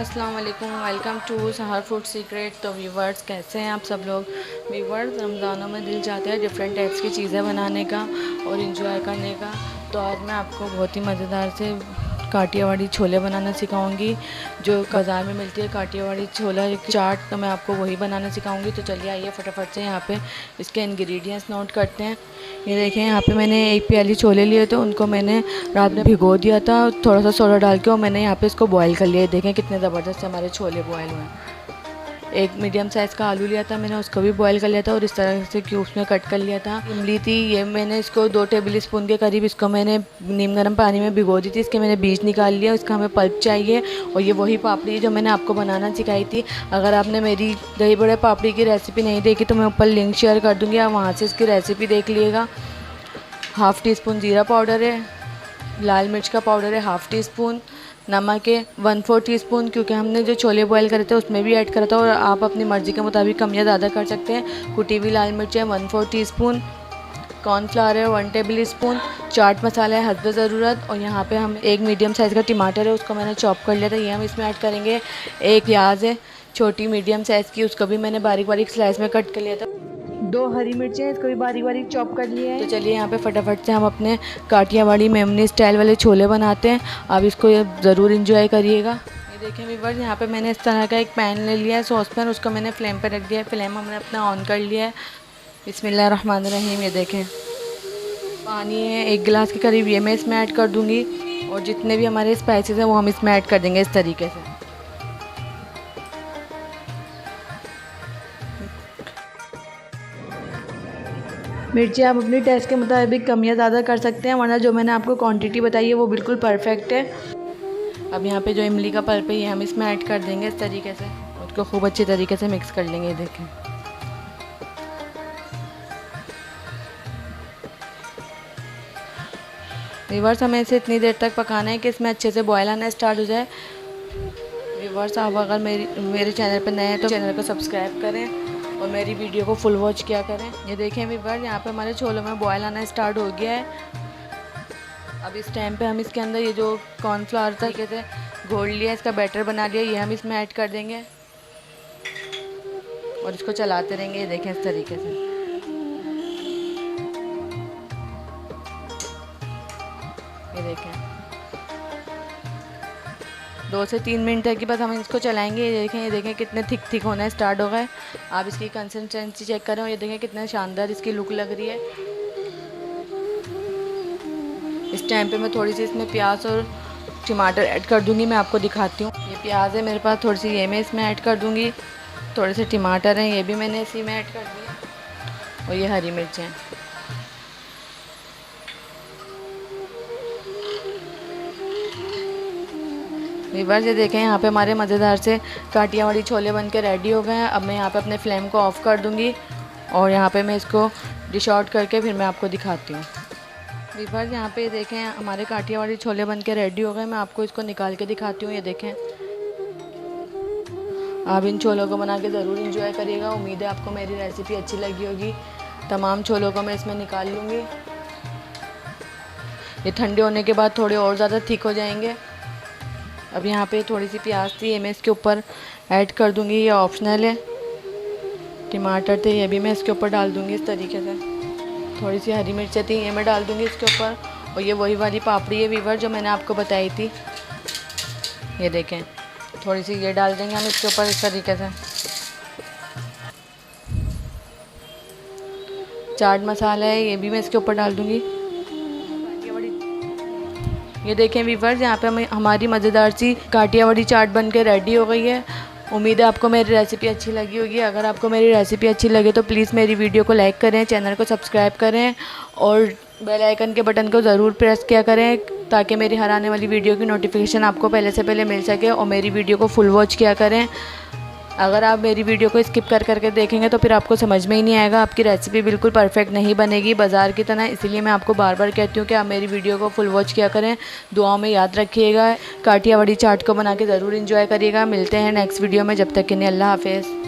अस्सलाम वालेकुम, welcome to सहर फूड सीक्रेट। तो व्यूवर्स, कैसे हैं आप सब लोग। व्यूवर्स, रमज़ानों में दिल चाहता है डिफरेंट टाइप्स की चीज़ें बनाने का और इंजॉय करने का। तो आज मैं आपको बहुत ही मज़ेदार से काठियावाड़ी छोले बनाना सिखाऊंगी, जो बाज़ार में मिलती है काठियावाड़ी छोला चाट। तो मैं आपको वही बनाना सिखाऊंगी। तो चलिए आइए फटाफट से यहाँ पे इसके इंग्रेडिएंट्स नोट करते हैं। ये देखें, यहाँ पे मैंने एक प्याली छोले लिए थे, उनको मैंने रात में भिगो दिया था थोड़ा सा सोडा डाल के, और मैंने यहाँ पे इसको बॉईल कर लिया। देखें कितने ज़बरदस्त हमारे छोले बॉयल हुए हैं। एक मीडियम साइज़ का आलू लिया था मैंने, उसको भी बॉईल कर लिया था और इस तरह से क्यूब्स में कट कर लिया था। इमली थी, ये मैंने इसको 2 टेबल स्पून के करीब इसको मैंने नीम गर्म पानी में भिगो दी थी। इसके मैंने बीज निकाल लिया, इसका हमें पल्प चाहिए। और ये वही पापड़ी जो मैंने आपको बनाना सिखाई थी। अगर आपने मेरी दही बड़े पापड़ी की रेसिपी नहीं देखी तो मैं ऊपर लिंक शेयर कर दूँगी, आप वहाँ से इसकी रेसिपी देख लीजिएगा। हाफ़ टी स्पून ज़ीरा पाउडर है, लाल मिर्च का पाउडर है हाफ़ टी स्पून, नमक है 1/4 टीस्पून, क्योंकि हमने जो छोले बॉयल करे थे उसमें भी ऐड करा था, और आप अपनी मर्ज़ी के मुताबिक कम या ज़्यादा कर सकते हैं। कुटी हुई लाल मिर्च है 1/4 टीस्पून, कॉर्नफ्लावर है 1 टेबल स्पून, चाट मसाला है हस्ब ज़रूरत। और यहाँ पे हम एक मीडियम साइज़ का टमाटर है, उसको मैंने चॉप कर लिया था, ये हम इसमें ऐड करेंगे। एक प्याज है छोटी मीडियम साइज़ की, उसको भी मैंने बारीक बारीक स्लाइस में कट कर लिया था। 2 हरी मिर्चें, इसको भी बारीक बारीक चॉप कर लिए हैं। तो चलिए यहाँ पे फटाफट से हम अपने काठियावाड़ी मेमनी स्टाइल वाले छोले बनाते हैं। आप इसको ज़रूर इंजॉय करिएगा। ये देखें व्यूअर्स, यहाँ पे मैंने इस तरह का एक पैन ले लिया है, सॉस पैन, उसको मैंने फ्लेम पे रख दिया है। फ्लेम हमने अपना ऑन कर लिया है। बिस्मिल्लाहिर्रहमानिर्रहीम। ये देखें पानी है 1 गिलास के करीब, ये मैं इसमें ऐड कर दूँगी। और जितने भी हमारे स्पाइसेस हैं वो हम इसमें ऐड कर देंगे इस तरीके से। मिर्ची आप अपनी टेस्ट के मुताबिक कम या ज़्यादा कर सकते हैं, वरना जो मैंने आपको क्वांटिटी बताई है वो बिल्कुल परफेक्ट है। अब यहाँ पे जो इमली का पल्प है ये हम इसमें ऐड कर देंगे इस तरीके से, उसको खूब अच्छी तरीके से मिक्स कर लेंगे। देखें व्यूअर्स, हमें इसे इतनी देर तक पकाना है कि इसमें अच्छे से बॉयल आना स्टार्ट हो जाए। व्यूअर्स, आप अगर मेरे चैनल पर नए हैं तो चैनल को सब्सक्राइब करें और मेरी वीडियो को फुल वॉच किया करें। ये देखें व्यूअर्स, यहाँ पे हमारे छोलों में बॉयल आना स्टार्ट हो गया है। अब इस टाइम पे हम इसके अंदर ये जो कॉर्नफ्लावर था कैसे घोल लिया, इसका बैटर बना लिया, ये हम इसमें ऐड कर देंगे और इसको चलाते रहेंगे। ये देखें इस तरीके से। ये देखें 2 से 3 मिनट तक की बस हम इसको चलाएंगे। ये देखें कितने थिक होना स्टार्ट हो गए। आप इसकी कंसिस्टेंसी चेक करें और ये देखें कितने शानदार इसकी लुक लग रही है। इस टाइम पे मैं थोड़ी सी इसमें प्याज और टमाटर ऐड कर दूंगी, मैं आपको दिखाती हूँ। ये प्याज है मेरे पास थोड़ी सी, ये मैं इसमें ऐड कर दूंगी। थोड़े से टमाटर हैं, ये भी मैंने इसी में ऐड कर दिया। और ये हरी मिर्च हैं। व्यूअर्स, ये देखें यहाँ पे हमारे मज़ेदार से काठियावाड़ी छोले बन के रेडी हो गए हैं। अब मैं यहाँ पे अपने फ्लेम को ऑफ़ कर दूँगी और यहाँ पे मैं इसको डिश आउट करके फिर मैं आपको दिखाती हूँ। व्यूअर्स, यहाँ पे देखें हमारे काठियावाड़ी छोले बन के रेडी हो गए। मैं आपको इसको निकाल के दिखाती हूँ। ये देखें, आप इन छोलों को बना के ज़रूर इंजॉय करिएगा। उम्मीद है आपको मेरी रेसिपी अच्छी लगी होगी। तमाम छोलों को मैं इसमें निकाल लूँगी। ये ठंडे होने के बाद थोड़े और ज़्यादा थिक हो जाएंगे। अब यहाँ पे थोड़ी सी प्याज थी, ये मैं इसके ऊपर ऐड कर दूँगी, ये ऑप्शनल है। टमाटर थे, ये भी मैं इसके ऊपर डाल दूँगी इस तरीके से। थोड़ी सी हरी मिर्चें थी, ये मैं डाल दूँगी इसके ऊपर। और ये वही वाली पापड़ी है व्यूअर जो मैंने आपको बताई थी। ये देखें, थोड़ी सी ये डाल देंगे हम इसके ऊपर इस तरीके से। चाट मसाला है, ये भी मैं इसके ऊपर डाल दूँगी। ये देखें व्यूअर्स, यहाँ पे हमारी मज़ेदार सी काठियावाड़ी चाट बन के रेडी हो गई है। उम्मीद है आपको मेरी रेसिपी अच्छी लगी होगी। अगर आपको मेरी रेसिपी अच्छी लगे तो प्लीज़ मेरी वीडियो को लाइक करें, चैनल को सब्सक्राइब करें और बेल आइकन के बटन को ज़रूर प्रेस किया करें, ताकि मेरी हर आने वाली वीडियो की नोटिफिकेशन आपको पहले से पहले मिल सके। और मेरी वीडियो को फुल वॉच किया करें। अगर आप मेरी वीडियो को स्किप कर करके देखेंगे तो फिर आपको समझ में ही नहीं आएगा, आपकी रेसिपी बिल्कुल परफेक्ट नहीं बनेगी बाज़ार की तरह। इसीलिए मैं आपको बार बार कहती हूँ कि आप मेरी वीडियो को फुल वॉच किया करें। दुआओं में याद रखिएगा। काठियावाड़ी चाट को बना के ज़रूर इंजॉय करिएगा। मिलते हैं नेक्स्ट वीडियो में, जब तक के लिए अल्लाह हाफ़िज़।